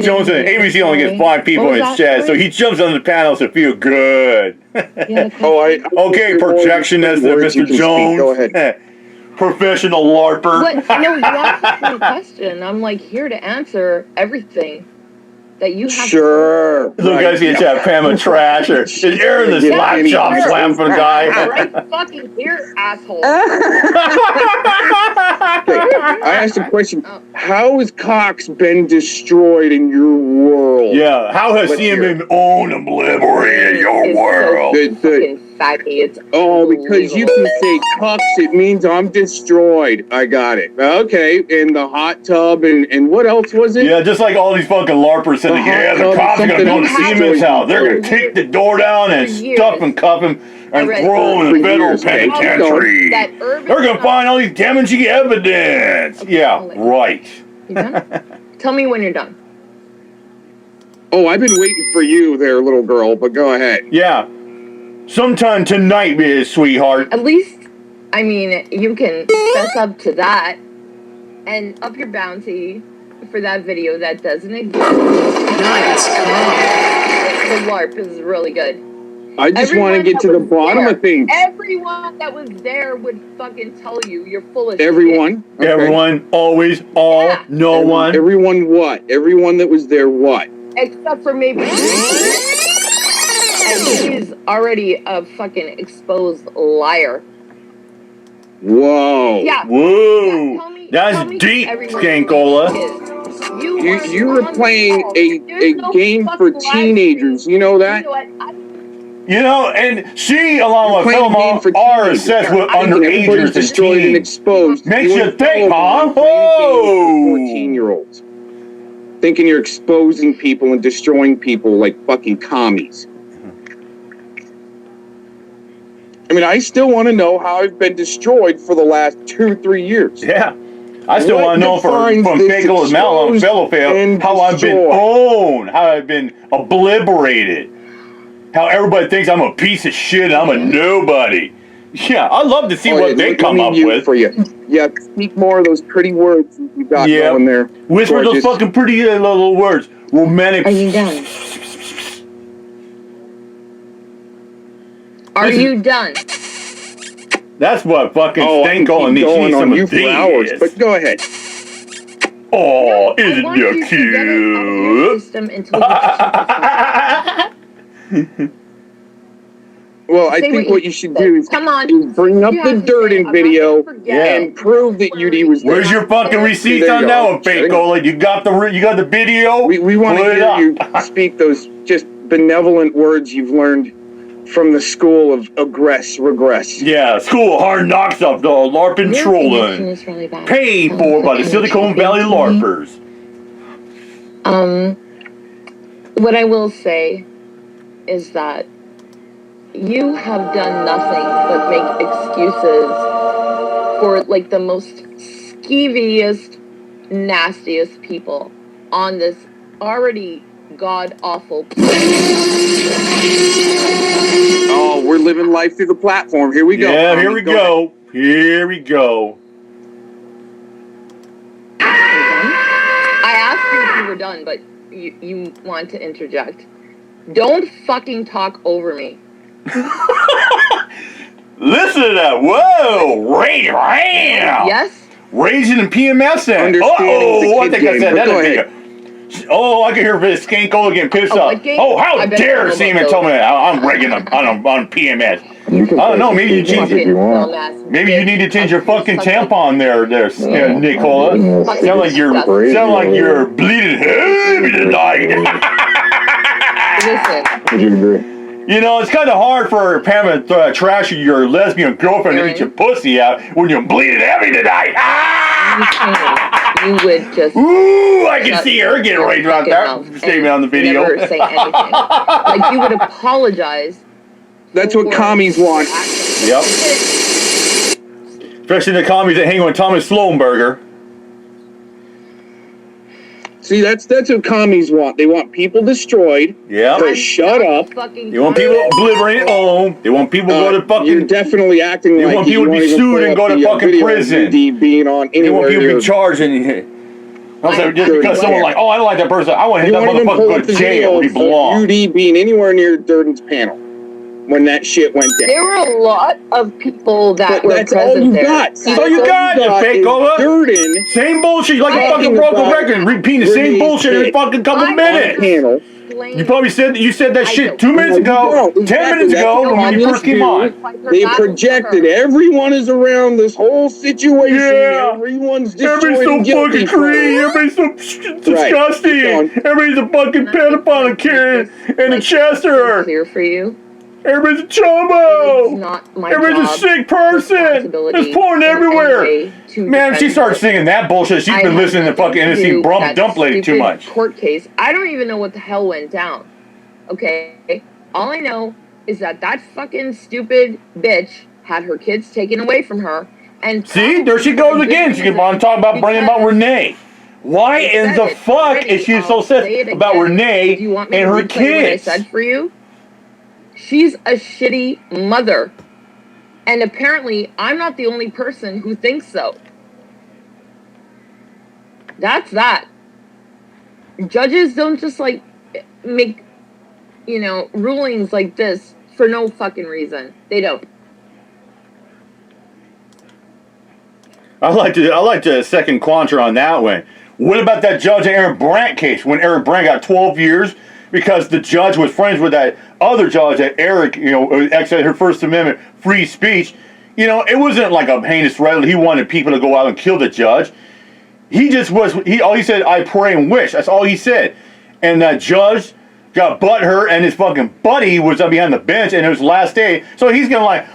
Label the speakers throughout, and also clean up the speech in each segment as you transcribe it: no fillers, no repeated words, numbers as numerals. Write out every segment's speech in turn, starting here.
Speaker 1: Jones and ABC only gets 5 people in his chat, so he jumps on the panels to feel good.
Speaker 2: Yeah,
Speaker 1: okay, projectionist, Mr. Jones.
Speaker 3: Go ahead.
Speaker 1: Professional LARPer.
Speaker 2: But no, you asked me a question. I'm like here to answer everything that you have.
Speaker 3: Sure.
Speaker 1: Look, guys, you have Pamela Trash or is Aaron the slap chop slam for the guy?
Speaker 2: Right fucking here, asshole.
Speaker 3: Okay, I asked a question. How has Cox been destroyed in your world?
Speaker 1: Yeah, how has CM been owned and liberated your world?
Speaker 2: Fucking saggy. It's
Speaker 3: because you can say Cox, it means I'm destroyed. I got it. Okay, in the hot tub and what else was it?
Speaker 1: Yeah, just like all these fucking LARPers said, the cops are gonna go to Siemens' house. They're gonna kick the door down and stuff and cuff him and throw him in the federal penitentiary. They're gonna find all these damaging evidence. Yeah, right.
Speaker 2: You done? Tell me when you're done.
Speaker 3: Oh, I've been waiting for you there, little girl, but go ahead.
Speaker 1: Yeah. Sometime tonight, sweetheart.
Speaker 2: At least, I mean, you can fess up to that and up your bounty for that video that doesn't exist.
Speaker 4: Nice.
Speaker 2: The LARP is really good.
Speaker 3: I just want to get to the bottom of things.
Speaker 2: Everyone that was there would fucking tell you you're full of
Speaker 3: Everyone?
Speaker 2: shit.
Speaker 3: Okay.
Speaker 1: Everyone, always, all, no one.
Speaker 3: Everyone what? Everyone that was there what?
Speaker 2: Except for maybe and he's already a fucking exposed liar.
Speaker 3: Whoa.
Speaker 2: Yeah.
Speaker 1: Whoa.
Speaker 2: Yeah, tell me
Speaker 1: That's deep, Skankola.
Speaker 3: You were playing a game for teenagers. You know that?
Speaker 1: You know, and she, along with Phil Mom, are obsessed with underagers and teens.
Speaker 3: And exposed.
Speaker 1: Makes you think, Mom. Oh!
Speaker 3: 14-year-olds. Thinking you're exposing people and destroying people like fucking commies. I mean, I still want to know how I've been destroyed for the last 2-3 years.
Speaker 1: Yeah. I still want to know from Pickle and Malum and Fellowfail how I've been owned, how I've been obliterated, how everybody thinks I'm a piece of shit and I'm a nobody. Yeah, I'd love to see what they come up with.
Speaker 3: For you. Yeah, speak more of those pretty words you got going there.
Speaker 1: Whisper those fucking pretty little words. Romantic.
Speaker 2: Are you done? Are you done?
Speaker 1: That's what fucking Stanko and
Speaker 3: going on you
Speaker 1: for
Speaker 3: hours, but go ahead.
Speaker 1: Oh, isn't you cute?
Speaker 3: Well, I think what you should do is bring up the dirt in video and prove that UD was there.
Speaker 1: Where's your fucking receipts on that one, Bacola? You got the video?
Speaker 3: We want to hear you speak those just benevolent words you've learned from the school of regress.
Speaker 1: Yeah, school of hard knocks of the LARPing trolling. Really paid for by the Silicon Valley LARPers.
Speaker 2: What I will say is that you have done nothing but make excuses for like the most skeeviest, nastiest people on this already god-awful planet.
Speaker 3: Oh, we're living life through the platform. Here we go.
Speaker 1: Yeah, here we go. Here we go.
Speaker 2: I asked you if you were done, but you want to interject. Don't fucking talk over me.
Speaker 1: Listen to that. Whoa.
Speaker 2: Yes?
Speaker 1: Raising and PMS then. Oh, I think I said that in video. Oh, I can hear this Skanko getting pissed off. Oh, how dare Seaman tell me that I'm rigging on PMS. I don't know, maybe you change it. Maybe you need to change your fucking tampon there, Nicola. Sound like you're bleeding heavy tonight.
Speaker 2: Listen.
Speaker 3: Would you agree?
Speaker 1: You know, it's kind of hard for Pam to trash your lesbian girlfriend and eat your pussy out when you're bleeding heavy tonight.
Speaker 2: You would just...
Speaker 1: Ooh, I can see her getting right about that statement on the video.
Speaker 2: Never say anything. Like, you would apologize.
Speaker 3: That's what commies want.
Speaker 1: Yep. Especially the commies that hang on Thomas Sloanberger.
Speaker 3: See, that's what commies want. They want people destroyed.
Speaker 1: Yeah.
Speaker 3: To shut up.
Speaker 1: They want people obliterated home. They want people to go to fucking...
Speaker 3: You're definitely acting like...
Speaker 1: They want people to be sued and go to fucking prison.
Speaker 3: Being on
Speaker 1: they want people to be charged and... I said, just because someone like, oh, I don't like that person, I want to hit that motherfucker go to jail where he belongs.
Speaker 3: UD being anywhere near Durden's panel when that shit went down.
Speaker 2: There were a lot of people that were
Speaker 3: that's
Speaker 2: present
Speaker 3: all you
Speaker 2: there.
Speaker 3: got.
Speaker 1: That's all you got, Fakeola.
Speaker 3: Durden.
Speaker 1: Same bullshit. Like a fucking broken record, repeating the same bullshit in a fucking couple minutes. You probably said that shit 2 minutes ago, 10 minutes ago when you first came on.
Speaker 3: They projected everyone is around this whole situation.
Speaker 1: Yeah.
Speaker 3: Everyone's
Speaker 1: Everybody's so fucking creepy. Everybody's so disgusting. Everybody's a fucking pedophile and Karen and a Chester.
Speaker 2: Clear for you.
Speaker 1: Everybody's a chomo. Everybody's a sick person. There's porn everywhere. Man, if she starts singing that bullshit, she's been listening to fucking Innocent Dump Lady too much.
Speaker 2: Court case. I don't even know what the hell went down. Okay? All I know is that fucking stupid bitch had her kids taken away from her. And
Speaker 1: see, there she goes again. She can talk about bringing about Renee. Why in the fuck is she so sensitive about Renee and her kids?
Speaker 2: What I said for you? She's a shitty mother. And apparently, I'm not the only person who thinks so. That's that. Judges don't just, like, make, rulings like this for no fucking reason. They don't.
Speaker 1: I like to second Quantra on that one. What about that Judge Aaron Brandt case when Eric Brandt got 12 years because the judge was friends with that other judge that Eric, exited her First Amendment free speech. It wasn't like a heinous threat. He wanted people to go out and kill the judge. He just was, all he said, I pray and wish. That's all he said. And that judge got butthurt and his fucking buddy was up behind the bench and it was last day. So he's going to like,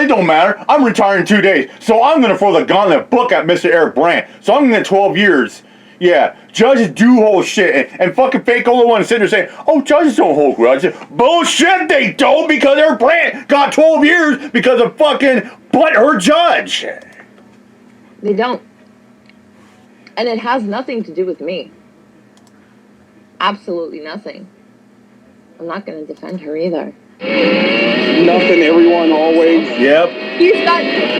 Speaker 1: it don't matter. I'm retiring in 2 days. So I'm going to throw the gauntlet book at Mr. Eric Brandt. So I'm going to get 12 years. Yeah, judges do hold shit. And fucking Fakeola one sitting there saying, oh, judges don't hold grudges. Bullshit, they don't, because Eric Brandt got 12 years because of fucking butthurt judge.
Speaker 2: They don't. And it has nothing to do with me. Absolutely nothing. I'm not going to defend her either.
Speaker 3: Nothing, everyone, always.
Speaker 1: Yep.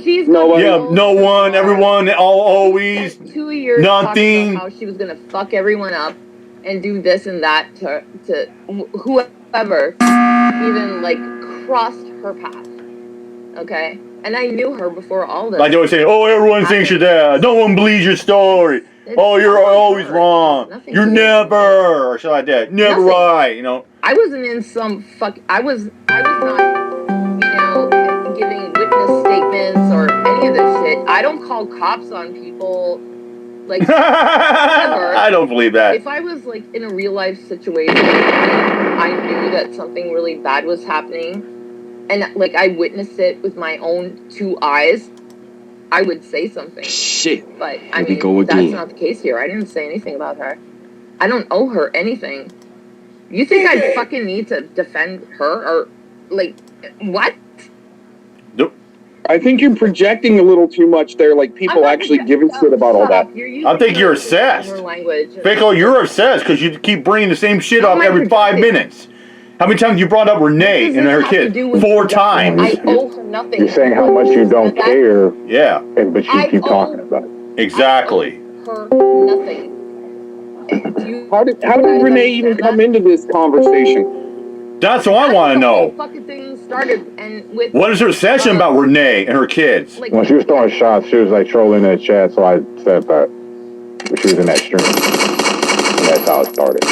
Speaker 2: She's
Speaker 1: no one, everyone, always.
Speaker 2: 2 years
Speaker 1: nothing.
Speaker 2: About how she was going to fuck everyone up and do this and that to whoever even, like, crossed her path. Okay? And I knew her before all this.
Speaker 1: Like they always say, oh, everyone thinks you're that. No one believes your story. Oh, you're always wrong. You're never, or shit like that. Never right,
Speaker 2: I wasn't in some I was not, giving witness statements or any of this shit. I don't call cops on people, like, ever.
Speaker 1: I don't believe that.
Speaker 2: If I was, like, in a real life situation and I knew that something really bad was happening and, like, I witnessed it with my own 2 eyes, I would say something.
Speaker 3: Shit.
Speaker 2: But, I mean, that's not the case here. I didn't say anything about her. I don't owe her anything. You think I fucking need to defend her? Or, like, what?
Speaker 1: Nope.
Speaker 3: I think you're projecting a little too much there, like people actually giving shit about all that.
Speaker 1: I think you're obsessed. Fakeola, you're obsessed because you keep bringing the same shit up every 5 minutes. How many times you brought up Renee and her kid? 4 times.
Speaker 2: I owe her nothing.
Speaker 4: You're saying how much you don't care.
Speaker 1: Yeah.
Speaker 4: But you keep talking about it.
Speaker 1: Exactly.
Speaker 2: I owe her nothing.
Speaker 3: How did Renee even come into this conversation?
Speaker 1: That's what I want to know.
Speaker 2: Fucking thing started and with.
Speaker 1: What is her obsession about Renee and her kids?
Speaker 4: When she was throwing shots, she was like trolling in the chat, so I said that. But she was in that stream. And that's how it started.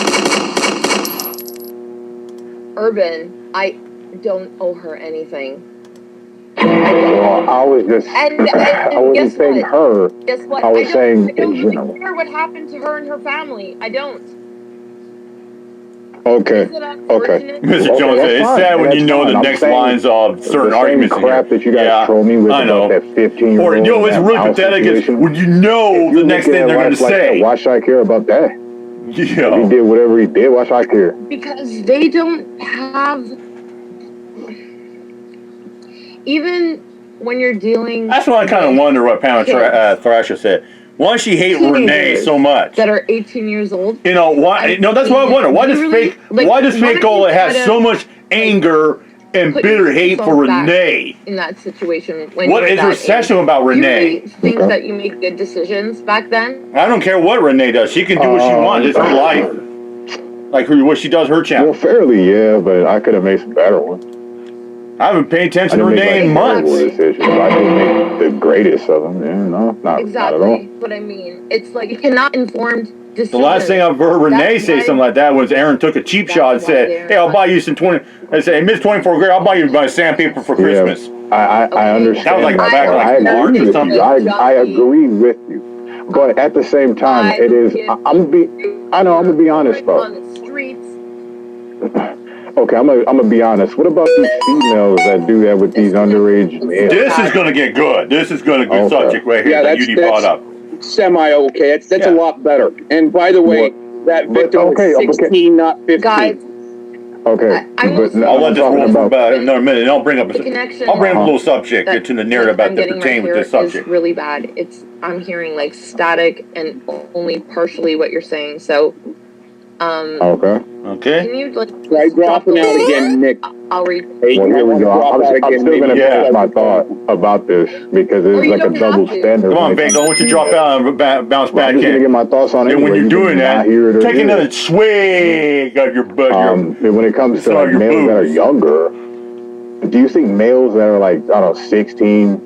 Speaker 2: Urban, I don't owe her anything.
Speaker 4: Well, I was just, I wasn't saying her.
Speaker 2: Guess what?
Speaker 4: I was saying in general.
Speaker 2: I don't care what happened to her and her family. I don't.
Speaker 4: Okay.
Speaker 1: Mr. Jones, it's sad when you know the next lines of certain arguments.
Speaker 4: The crap that you guys troll me with about that 15-year-old.
Speaker 1: Or, it's really pathetic is when you know the next thing they're going to say.
Speaker 4: Why should I care about that?
Speaker 1: Yeah.
Speaker 4: If he did whatever he did, why should I care?
Speaker 2: Because they don't have... Even when you're dealing...
Speaker 1: That's why I kind of wonder what Pamela Thrasher said. Why she hate Renee so much?
Speaker 2: That are 18 years old.
Speaker 1: Why? No, that's what I wonder. Why does Fakeola have so much anger and
Speaker 2: put
Speaker 1: bitter hate for
Speaker 2: yourself back
Speaker 1: Renee.
Speaker 2: in that situation. When
Speaker 1: What
Speaker 2: you're
Speaker 1: is
Speaker 2: that
Speaker 1: her
Speaker 2: age.
Speaker 1: session about
Speaker 2: You
Speaker 1: Renee?
Speaker 2: really think that you make good decisions back then?
Speaker 1: I don't care what Renee does. She can do what she wants. It's her life. Like what she does her channel.
Speaker 4: Well, fairly, yeah, but I could have made some better ones.
Speaker 1: I haven't paid attention to
Speaker 4: I didn't
Speaker 1: Renee
Speaker 4: make
Speaker 1: in
Speaker 4: like
Speaker 1: months.
Speaker 4: terrible decisions, but I didn't make the greatest of them. Yeah, no, not at all.
Speaker 2: Exactly. What I mean, it's like you cannot informed decisions.
Speaker 1: The last thing I've heard Renee say something like that was Aaron took a cheap shot and said, "Hey, I'll buy you some 20." I said, "Hey, Miss 24 grand, I'll buy you my sandpaper for Christmas."
Speaker 4: I understand.
Speaker 1: That was like
Speaker 4: that
Speaker 1: back
Speaker 4: part.
Speaker 1: like
Speaker 4: I
Speaker 1: March
Speaker 4: agree
Speaker 1: or
Speaker 4: with
Speaker 1: something.
Speaker 4: you. I agree with you, but at the same time, it is. I'm gonna be honest though.
Speaker 2: On the streets.
Speaker 4: Okay, I'm gonna be honest. What about these females that do that with these underage males?
Speaker 1: This is gonna get good. This is gonna good subject right here that you brought up.
Speaker 3: Semi-okay. That's a lot better. And by the way, that victim was 16, not 15.
Speaker 2: Guys,
Speaker 4: Okay, but no,
Speaker 1: I'll let
Speaker 4: I'm
Speaker 1: this
Speaker 4: talking
Speaker 1: roll for
Speaker 4: about.
Speaker 1: about another minute. And I'll bring up
Speaker 2: the connection.
Speaker 1: I'll bring up a little subject
Speaker 2: that
Speaker 1: to the narrative about
Speaker 2: I'm
Speaker 1: that
Speaker 2: getting
Speaker 1: pertain
Speaker 2: right
Speaker 1: with this
Speaker 2: here is
Speaker 1: subject.
Speaker 2: really bad. I'm hearing like static and only partially what you're saying. So,
Speaker 4: Okay.
Speaker 1: Okay.
Speaker 2: can you like
Speaker 3: Try dropping out again, Nick.
Speaker 2: I'll read.
Speaker 3: Hey,
Speaker 4: Well, here we go. I'm still gonna
Speaker 1: Yeah.
Speaker 4: finish my thought about this because
Speaker 2: Or
Speaker 4: it's
Speaker 2: you
Speaker 4: like a
Speaker 2: don't
Speaker 4: double
Speaker 2: have to.
Speaker 4: standard.
Speaker 1: Come on,
Speaker 4: when it
Speaker 1: Big.
Speaker 4: comes
Speaker 1: Don't want you
Speaker 4: to
Speaker 1: drop out and bounce
Speaker 4: Well,
Speaker 1: back
Speaker 4: I'm just gonna
Speaker 1: in.
Speaker 4: get my thoughts on it.
Speaker 1: And when
Speaker 4: anyway.
Speaker 1: you're
Speaker 4: You
Speaker 1: doing
Speaker 4: can
Speaker 1: that,
Speaker 4: not hear it or
Speaker 1: take
Speaker 4: hear
Speaker 1: another
Speaker 4: it.
Speaker 1: swig of your butt.
Speaker 4: When it comes to
Speaker 1: some
Speaker 4: like
Speaker 1: of your
Speaker 4: males that are
Speaker 1: boobs.
Speaker 4: younger, do you think males that are like, I don't know, 16,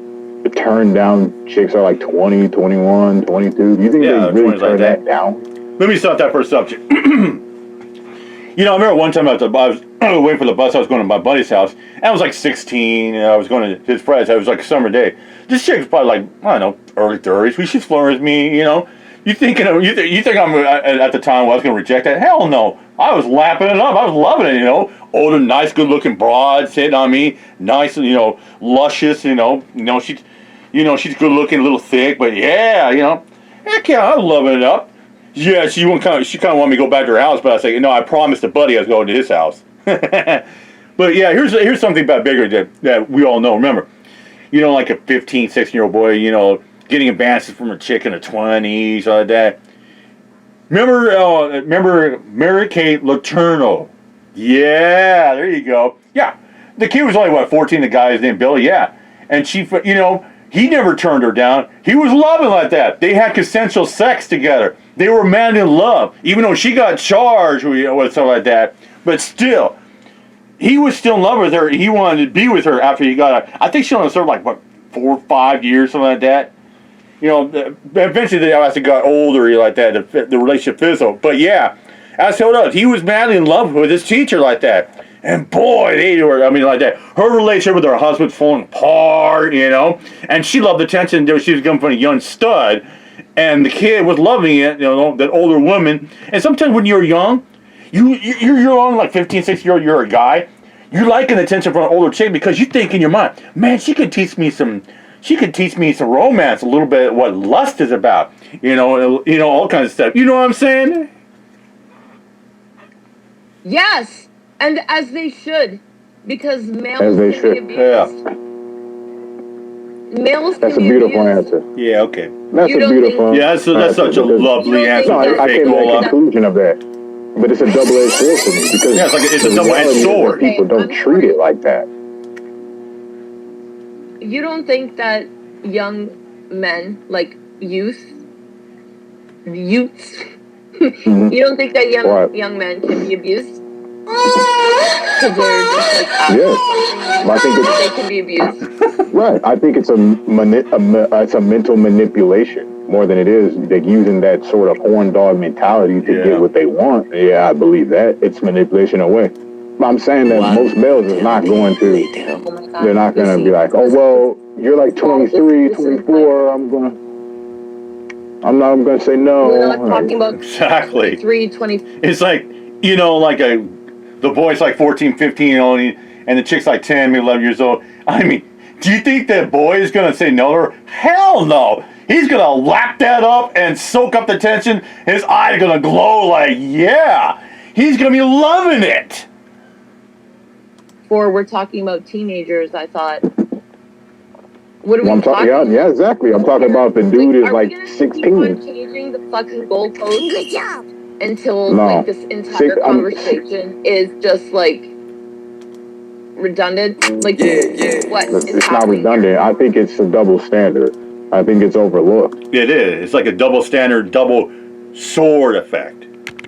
Speaker 4: turn down chicks are like 20, 21, 22? Do you think
Speaker 1: Yeah,
Speaker 4: they really
Speaker 1: 20s like
Speaker 4: turn
Speaker 1: that.
Speaker 4: that down?
Speaker 1: Let me start that first subject. You know, I remember one time I was waiting for the bus. I was going to my buddy's house. And I was like 16, and I was going to his friend's. It was like a summer day. This chick was probably like, I don't know, early 30s. She flirted with me, you know. You think I'm at the time I was going to reject that? Hell no. I was lapping it up. I was loving it, you know. Older, nice, good-looking broad sitting on me. Nice, you know, luscious, you know. She's good-looking, a little thick, but yeah, you know. Heck yeah, I was loving it up. Yeah, she kind of wanted me to go back to her house, but I was like, no, I promised the buddy I was going to his house. But yeah, here's something about bigger that we all know. Remember, you know, like a 15, 16-year-old boy, you know, getting advances from a chick in the 20s, like that. Remember Mary Kate Letourneau? Yeah, there you go. Yeah, the kid was only, 14, the guy's named Billy, yeah. And she, you know, he never turned her down. He was loving like that. They had consensual sex together. They were man in love, even though she got charged with something like that. But still, he was still in love with her. He wanted to be with her after he got her. I think she only served like, 4 or 5 years, something like that. You know, eventually as they got older, like that, the relationship fizzled. But yeah, that's how it was. He was madly in love with his teacher like that. And boy, they were, like that. Her relationship with her husband falling apart, you know. And she loved the attention that she was coming from a young stud. And the kid was loving it, you know, that older woman. And sometimes when you're young, you're young, like 15, 16-year-old, you're a guy. You like an attention from an older chick because you think in your mind, man, she could teach me some romance, a little bit what lust is about. You know, all kinds of stuff. You know what I'm saying?
Speaker 2: Yes, and as they should, because males
Speaker 4: As they
Speaker 2: can
Speaker 4: should.
Speaker 2: be abused.
Speaker 1: Yeah.
Speaker 2: Males
Speaker 4: That's a
Speaker 2: can be
Speaker 4: beautiful
Speaker 2: abused.
Speaker 4: answer.
Speaker 1: Yeah, okay.
Speaker 4: That's
Speaker 2: You
Speaker 4: a
Speaker 2: don't
Speaker 4: beautiful
Speaker 2: think-
Speaker 1: Yeah, that's such a lovely answer.
Speaker 4: No, I came to the
Speaker 1: Rageola.
Speaker 4: conclusion of that. But it's a double-edged sword for me because
Speaker 1: Yeah, it's a
Speaker 4: the
Speaker 1: double-edged
Speaker 4: reality is that
Speaker 1: sword.
Speaker 4: people don't treat it like that.
Speaker 2: You don't think that young men, like youths, you don't think that
Speaker 4: What?
Speaker 2: young men can be abused? Because they're just like
Speaker 4: Yes. I think
Speaker 2: they can be abused.
Speaker 4: Right. I think it's it's a mental manipulation more than it is like using that sort of horn dog mentality to get what they want. Yeah, I believe that. It's manipulation away. But I'm saying that most males is not going to, they're not going to be like, oh, well, you're like 23, 24, I'm going to say no.
Speaker 2: We're not talking about
Speaker 1: Exactly.
Speaker 2: 20.
Speaker 1: It's like, you know, like the boy's like 14, 15, and the chick's like 10, maybe 11 years old. I mean, do you think that boy is going to say no to her? Hell no. He's going to lap that up and soak up the tension. His eyes are going to glow like, yeah. He's going to be loving it.
Speaker 2: Or we're talking about teenagers, I thought. What are we
Speaker 4: I'm
Speaker 2: talking about?
Speaker 4: Yeah, exactly. I'm talking about the dude is like
Speaker 2: Are we
Speaker 4: 16.
Speaker 2: gonna keep on changing the fucking goalposts? Good job. Until
Speaker 4: No.
Speaker 2: like this entire conversation is just like redundant? Like, what is
Speaker 4: It's not
Speaker 2: happening
Speaker 4: redundant.
Speaker 2: here?
Speaker 4: I think it's a double standard. I think it's overlooked.
Speaker 1: It is. It's like a double standard, double sword effect.